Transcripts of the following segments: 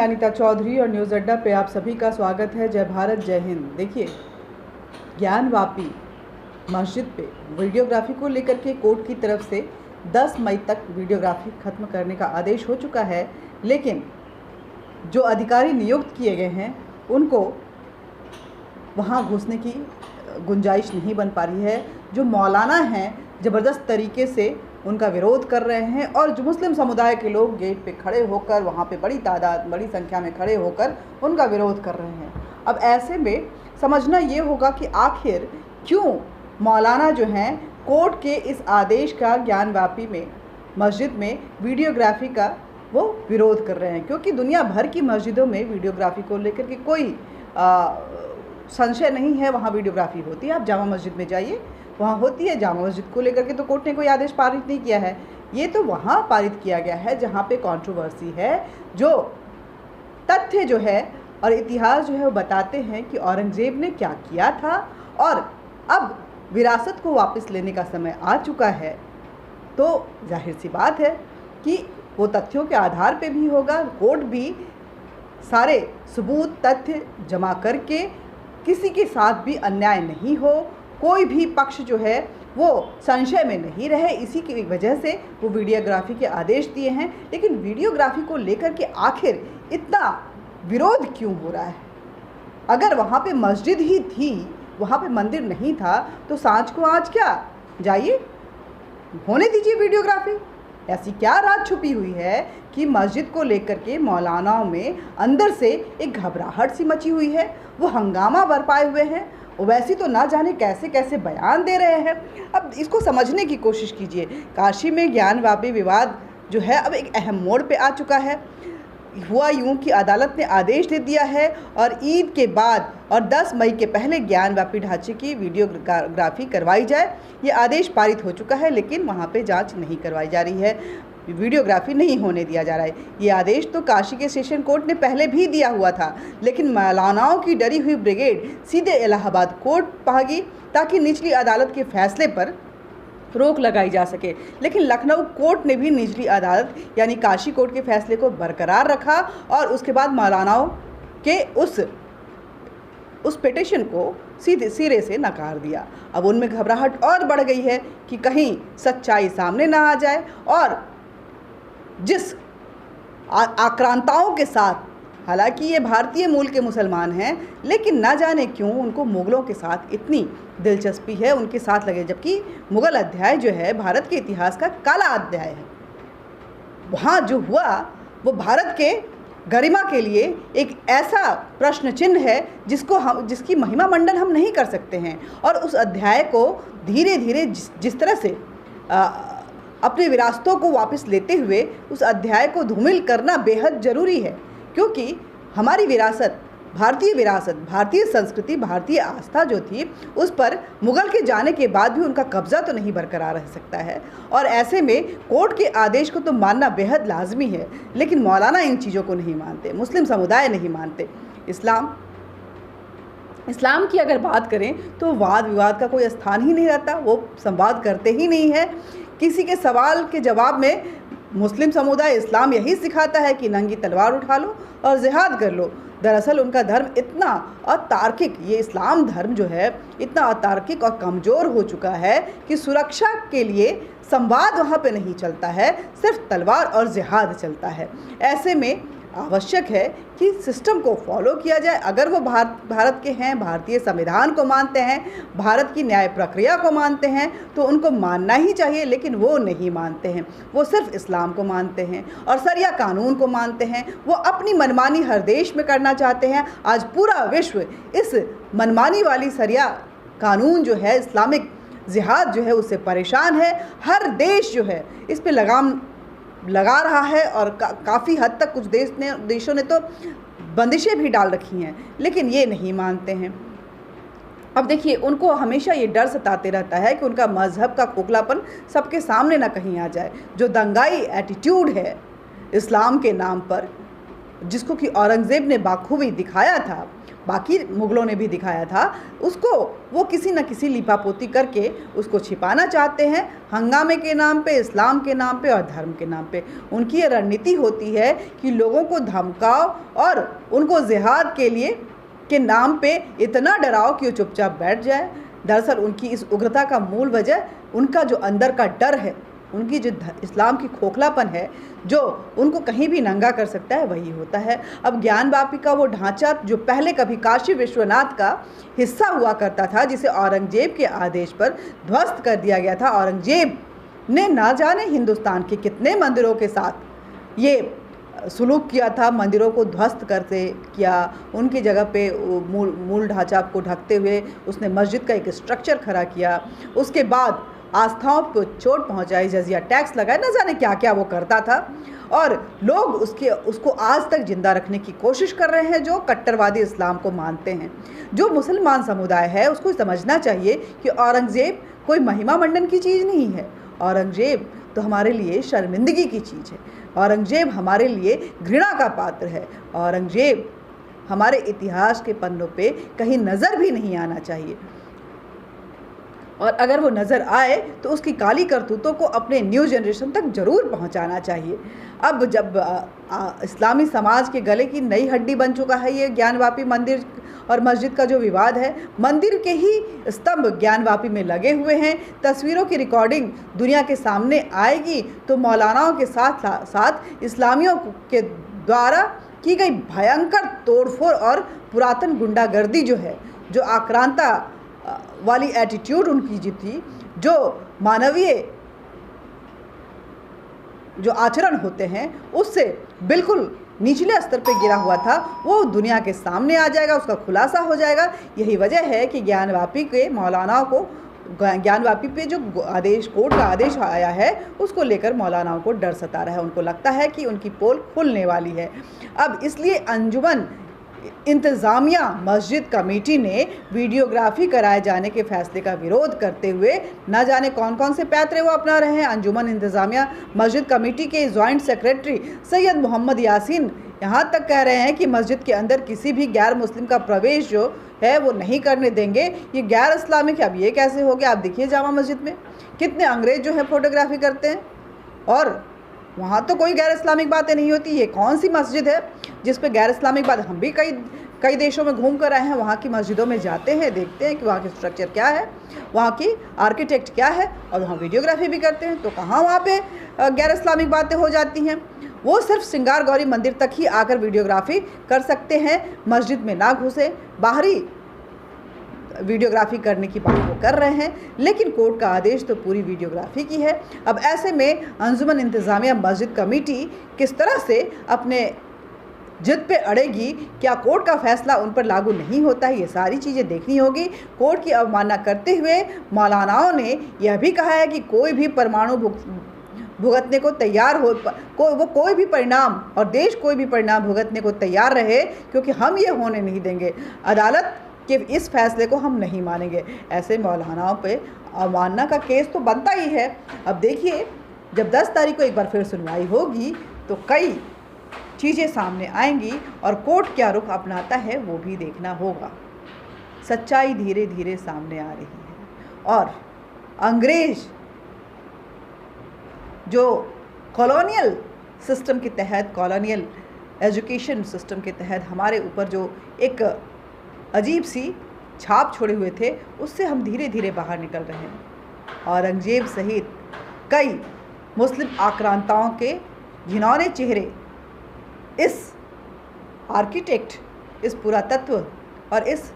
अनीता चौधरी और न्यूज़ अड्डा पे आप सभी का स्वागत है। जय भारत, जय हिंद। देखिए, ज्ञानवापी मस्जिद पे वीडियोग्राफी को लेकर के कोर्ट की तरफ से 10 मई तक वीडियोग्राफी खत्म करने का आदेश हो चुका है, लेकिन जो अधिकारी नियुक्त किए गए हैं उनको वहाँ घुसने की गुंजाइश नहीं बन पा रही है। जो मौलाना हैं ज़बरदस्त तरीके से उनका विरोध कर रहे हैं और जो मुस्लिम समुदाय के लोग गेट पे खड़े होकर, वहाँ पे बड़ी संख्या में खड़े होकर उनका विरोध कर रहे हैं। अब ऐसे में समझना ये होगा कि आखिर क्यों मौलाना जो हैं कोर्ट के इस आदेश का ज्ञानवापी में मस्जिद में वीडियोग्राफी का वो विरोध कर रहे हैं, क्योंकि दुनिया भर की मस्जिदों में वीडियोग्राफी को लेकर के कोई संशय नहीं है। वहाँ वीडियोग्राफी होती है, आप जामा मस्जिद में जाइए, वहाँ होती है। जामा मस्जिद को लेकर के तो कोर्ट ने कोई आदेश पारित नहीं किया है, ये तो वहाँ पारित किया गया है जहाँ पे कंट्रोवर्सी है। जो तथ्य जो है और इतिहास जो है वो बताते हैं कि औरंगज़ेब ने क्या किया था और अब विरासत को वापस लेने का समय आ चुका है। तो जाहिर सी बात है कि वो तथ्यों के आधार पे भी होगा। कोर्ट भी सारे सबूत तथ्य जमा करके किसी के साथ भी अन्याय नहीं हो, कोई भी पक्ष जो है वो संशय में नहीं रहे, इसी की वजह से वो वीडियोग्राफी के आदेश दिए हैं। लेकिन वीडियोग्राफी को लेकर के आखिर इतना विरोध क्यों हो रहा है? अगर वहाँ पे मस्जिद ही थी, वहाँ पे मंदिर नहीं था, तो सांझ को आज क्या जाइए, होने दीजिए वीडियोग्राफी। ऐसी क्या राज छुपी हुई है कि मस्जिद को लेकर के मौलानाओं में अंदर से एक घबराहट सी मची हुई है, वो हंगामा बरपाए हुए हैं, वैसे तो ना जाने कैसे कैसे बयान दे रहे हैं। अब इसको समझने की कोशिश कीजिए। काशी में ज्ञानवापी विवाद जो है अब एक अहम मोड़ पे आ चुका है। हुआ यूँ कि अदालत ने आदेश दे दिया है और ईद के बाद और 10 मई के पहले ज्ञानवापी ढांचे की वीडियोग्राफी करवाई जाए, ये आदेश पारित हो चुका है, लेकिन वहाँ पे जांच नहीं करवाई जा रही है, वीडियोग्राफी नहीं होने दिया जा रहा है। ये आदेश तो काशी के सेशन कोर्ट ने पहले भी दिया हुआ था, लेकिन मौलानाओं की डरी हुई ब्रिगेड सीधे इलाहाबाद कोर्ट भागी ताकि निचली अदालत के फैसले पर रोक लगाई जा सके। लेकिन लखनऊ कोर्ट ने भी निचली अदालत यानी काशी कोर्ट के फैसले को बरकरार रखा और उसके बाद मौलानाओं के उस पिटिशन को सीधे सिरे से नकार दिया। अब उनमें घबराहट और बढ़ गई है कि कहीं सच्चाई सामने ना आ जाए और जिस आक्रांताओं के साथ, हालांकि ये भारतीय मूल के मुसलमान हैं, लेकिन ना जाने क्यों उनको मुग़लों के साथ इतनी दिलचस्पी है, उनके साथ लगे, जबकि मुग़ल अध्याय जो है भारत के इतिहास का काला अध्याय है। वहाँ जो हुआ वो भारत के गरिमा के लिए एक ऐसा प्रश्न चिन्ह है जिसकी महिमा मंडन हम नहीं कर सकते हैं। और उस अध्याय को धीरे धीरे जिस तरह से अपनी विरासतों को वापस लेते हुए उस अध्याय को धूमिल करना बेहद ज़रूरी है, क्योंकि हमारी विरासत, भारतीय संस्कृति, भारतीय आस्था जो थी, उस पर मुग़ल के जाने के बाद भी उनका कब्ज़ा तो नहीं बरकरार रह सकता है। और ऐसे में कोर्ट के आदेश को तो मानना बेहद लाजमी है, लेकिन मौलाना इन चीज़ों को नहीं मानते, मुस्लिम समुदाय नहीं मानते। इस्लाम की अगर बात करें तो वाद विवाद का कोई स्थान ही नहीं रहता, वो संवाद करते ही नहीं है। किसी के सवाल के जवाब में मुस्लिम समुदाय, इस्लाम यही सिखाता है कि नंगी तलवार उठा लो और जिहाद कर लो। दरअसल उनका धर्म इतना अतार्किक, ये इस्लाम धर्म जो है इतना अतार्किक और कमज़ोर हो चुका है कि सुरक्षा के लिए संवाद वहाँ पे नहीं चलता है, सिर्फ तलवार और जिहाद चलता है। ऐसे में आवश्यक है कि सिस्टम को फॉलो किया जाए। अगर वो भारत के हैं, भारतीय संविधान को मानते हैं, भारत की न्याय प्रक्रिया को मानते हैं, तो उनको मानना ही चाहिए, लेकिन वो नहीं मानते हैं। वो सिर्फ इस्लाम को मानते हैं और शरिया कानून को मानते हैं। वो अपनी मनमानी हर देश में करना चाहते हैं। आज पूरा विश्व इस मनमानी वाली शरिया कानून जो है, इस्लामिक जिहाद जो है, उससे परेशान है। हर देश जो है इस पे लगाम लगा रहा है और काफ़ी हद तक कुछ देशों ने तो बंदिशें भी डाल रखी हैं, लेकिन ये नहीं मानते हैं। अब देखिए, उनको हमेशा ये डर सताते रहता है कि उनका मज़हब का खोखलापन सबके सामने ना कहीं आ जाए। जो दंगाई एटीट्यूड है इस्लाम के नाम पर, जिसको कि औरंगज़ेब ने बाखूबी दिखाया था, बाकी मुग़लों ने भी दिखाया था, उसको वो किसी न किसी लिपापोती करके उसको छिपाना चाहते हैं, हंगामे के नाम पे, इस्लाम के नाम पे और धर्म के नाम पे। उनकी ये रणनीति होती है कि लोगों को धमकाओ और उनको जिहाद के नाम पे इतना डराओ कि वो चुपचाप बैठ जाए। दरअसल उनकी इस उग्रता का मूल वजह उनका जो अंदर का डर है, उनकी जो इस्लाम की खोखलापन है, जो उनको कहीं भी नंगा कर सकता है, वही होता है। अब ज्ञानवापी का वो ढांचा जो पहले कभी काशी विश्वनाथ का हिस्सा हुआ करता था, जिसे औरंगज़ेब के आदेश पर ध्वस्त कर दिया गया था। औरंगज़ेब ने ना जाने हिंदुस्तान के कितने मंदिरों के साथ ये सुलूक किया था, मंदिरों को ध्वस्त करते किया, उनकी जगह पे मूल ढांचा को ढकते हुए उसने मस्जिद का एक स्ट्रक्चर खड़ा किया। उसके बाद आस्थाओं को चोट पहुंचाई, जजिया टैक्स लगाए, न जाने क्या क्या वो करता था। और लोग उसको आज तक जिंदा रखने की कोशिश कर रहे हैं, जो कट्टरवादी इस्लाम को मानते हैं। जो मुसलमान समुदाय है उसको समझना चाहिए कि औरंगज़ेब कोई महिमा मंडन की चीज़ नहीं है। औरंगज़ेब तो हमारे लिए शर्मिंदगी की चीज़ है। औरंगज़ेब हमारे लिए घृणा का पात्र है। औरंगज़ेब हमारे इतिहास के पन्नों पे कहीं नज़र भी नहीं आना चाहिए, और अगर वो नज़र आए तो उसकी काली करतूतों को अपने न्यू जनरेशन तक ज़रूर पहुंचाना चाहिए। अब जब इस्लामी समाज के गले की नई हड्डी बन चुका है ये ज्ञानवापी मंदिर और मस्जिद का जो विवाद है, मंदिर के ही स्तंभ ज्ञानवापी में लगे हुए हैं। तस्वीरों की रिकॉर्डिंग दुनिया के सामने आएगी तो मौलानाओं के साथ साथ इस्लामियों के द्वारा की गई भयंकर तोड़फोड़ और पुरातन गुंडागर्दी जो है, जो आक्रांता वाली एटीट्यूड उनकी जो थी, जो मानवीय जो आचरण होते हैं उससे बिल्कुल निचले स्तर पे गिरा हुआ था, वो दुनिया के सामने आ जाएगा, उसका खुलासा हो जाएगा। यही वजह है कि ज्ञानवापी के मौलानाओं को, ज्ञानवापी पे जो आदेश, कोर्ट का आदेश आया है, उसको लेकर मौलानाओं को डर सता रहा है। उनको लगता है कि उनकी पोल खुलने वाली है। अब इसलिए अंजुमन इंतज़ामिया मस्जिद कमेटी ने वीडियोग्राफी कराए जाने के फैसले का विरोध करते हुए न जाने कौन कौन से पैतरे वो अपना रहे हैं। अंजुमन इंतज़ामिया मस्जिद कमेटी के जॉइंट सेक्रेटरी सैयद मोहम्मद यासीन यहाँ तक कह रहे हैं कि मस्जिद के अंदर किसी भी गैर मुस्लिम का प्रवेश जो है वो नहीं करने देंगे। ये गैर इस्लामिक है। अब ये कैसे हो गया? आप देखिए जामा मस्जिद में कितने अंग्रेज जो है फ़ोटोग्राफी करते हैं, और वहाँ तो कोई गैर इस्लामिक बातें नहीं होती। ये कौन सी मस्जिद है जिस पे गैर इस्लामिक बात? हम भी कई देशों में घूम कर आए हैं, वहाँ की मस्जिदों में जाते हैं, देखते हैं कि वहाँ की स्ट्रक्चर क्या है, वहाँ की आर्किटेक्ट क्या है, और वहाँ वीडियोग्राफी भी करते हैं। तो कहाँ वहाँ पे गैर इस्लामिक बातें हो जाती हैं? वो सिर्फ सिंगार गौरी मंदिर तक ही आकर वीडियोग्राफी कर सकते हैं, मस्जिद में ना घुसे, बाहरी वीडियोग्राफी करने की बात वो कर रहे हैं। लेकिन कोर्ट का आदेश तो पूरी वीडियोग्राफी की है। अब ऐसे में अंजुमन इंतज़ामिया मस्जिद कमेटी किस तरह से अपने जिद पे अड़ेगी? क्या कोर्ट का फैसला उन पर लागू नहीं होता है? ये सारी चीज़ें देखनी होगी। कोर्ट की अवमानना करते हुए मौलानाओं ने यह भी कहा है कि कोई भी परमाणु भुगतने को तैयार हो, कोई भी परिणाम, और देश कोई भी परिणाम भुगतने को तैयार रहे, क्योंकि हम ये होने नहीं देंगे। अदालत कि इस फैसले को हम नहीं मानेंगे। ऐसे मौलानाओं पे अवमानना का केस तो बनता ही है। अब देखिए, जब 10 तारीख को एक बार फिर सुनवाई होगी तो कई चीज़ें सामने आएंगी, और कोर्ट क्या रुख अपनाता है वो भी देखना होगा। सच्चाई धीरे धीरे सामने आ रही है, और अंग्रेज जो कॉलोनियल सिस्टम के तहत, कॉलोनियल एजुकेशन सिस्टम के तहत हमारे ऊपर जो एक अजीब सी छाप छोड़े हुए थे, उससे हम धीरे धीरे बाहर निकल रहे हैं। औरंगज़ेब सहित कई मुस्लिम आक्रांताओं के घिनौने चेहरे इस आर्किटेक्ट, इस पुरातत्व और इस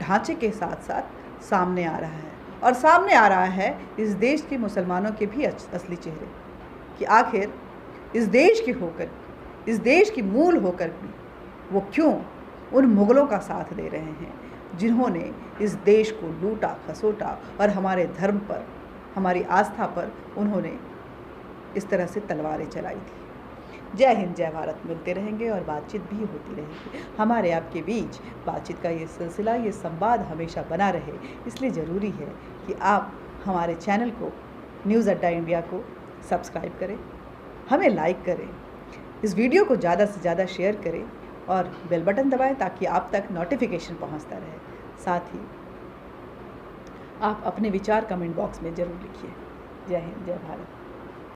ढांचे के साथ साथ सामने आ रहा है। और सामने आ रहा है इस देश के मुसलमानों के भी असली चेहरे, कि आखिर इस देश के होकर, इस देश की मूल होकर भी वो क्यों उन मुग़लों का साथ दे रहे हैं, जिन्होंने इस देश को लूटा खसोटा, और हमारे धर्म पर, हमारी आस्था पर उन्होंने इस तरह से तलवारें चलाई थी। जय हिंद, जय भारत। मिलते रहेंगे और बातचीत भी होती रहेगी। हमारे आपके बीच बातचीत का ये सिलसिला, ये संवाद हमेशा बना रहे, इसलिए ज़रूरी है कि आप हमारे चैनल को, न्यूज़ अड्डा इंडिया को सब्सक्राइब करें, हमें लाइक करें, इस वीडियो को ज़्यादा से ज़्यादा शेयर करें और बेल बटन दबाएं ताकि आप तक नोटिफिकेशन पहुंचता रहे। साथ ही आप अपने विचार कमेंट बॉक्स में ज़रूर लिखिए। जय हिंद, जय भारत।